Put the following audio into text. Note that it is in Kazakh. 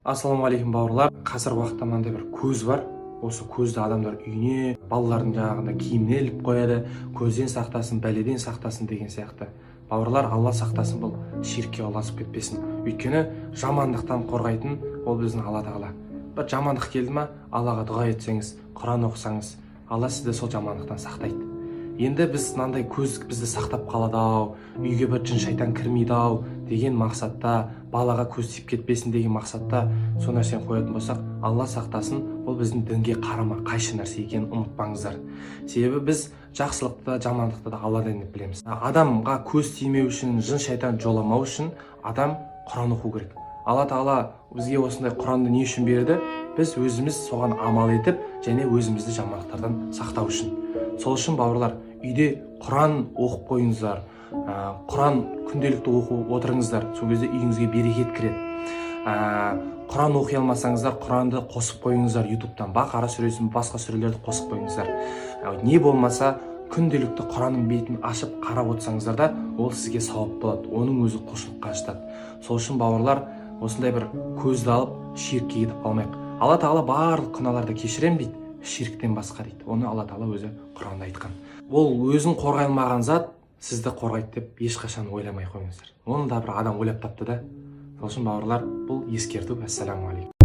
Ассалаумағалейкум бауырлар. Қазір уақытта мынандай бір көз бар. Осы көзді адамдар үйіне, балалардың жағында киіміне іліп қояды. Көзден сақтасын, бәледен сақтасын деген сияқты. Бауырлар, Алла сақтасын, бұл ширкке ұласып кетпесін. Өйткені жамандықтан қорғайтын ол біздің Алла Тағала. Бір жамандық келді ма, Аллаға дұға етсеңіз, Құран оқысаңыз, Алла сізді сол жамандықтан сақтайды. Енді біз мынандай көз бізді сақтап қалады ау, үйге бір жын шайтан кірмейді ау деген мақсатта, балаға көз тиіп кетпесін деген мақсатта сол нәрсені қоятын болсақ, Алла сақтасын, бұл біздің дінге қарама қайшы нәрсе екенін ұмытпаңыздар. Себебі біз жақсылықты, жамандықты да Алладан деп білеміз. Адамға көз тимеу үшін, жын шайтан жоламау үшін адам Құран оқу керек. Алла Тағала бізге осындай Құранды не үшін берді? Біз өзіміз соған амал етіп, және өзімізді жамандықтардан сақтау үшін. Сол үшін бауырлар, үйде Құран оқып қойыңыздар, Құран күнделікті оқып отырыңыздар, сол кезде үйіңізге берекет кіреді. Құран оқи алмасаңыздар, Құранды қосып қойыңыздар ютубтан, Бақара сүресін, басқа сүрелерді қосып қойыңыздар. Не болмаса күнделікті Құранның бетін ашып қарап отырсаңыздар да, ол сізге сауап болады, оның өзі құлшылыққа жатады. Сол үшін бауырлар, осындай бір көзді алып ширкке кетіп қалмайық. Алла Тағала барлық күнәларды кешірем дейді, ширктен басқа дейді. Оны Алла Тағала өзі Құранда айтқан. Ол өзін қорғай алмаған зат сізді қорғайды деп ешқашан ойламай қойыңыздар. Оны да бір адам ойлап тапты да. Сол үшін бауырлар, бұл ескерту. Ассаламу алейкум.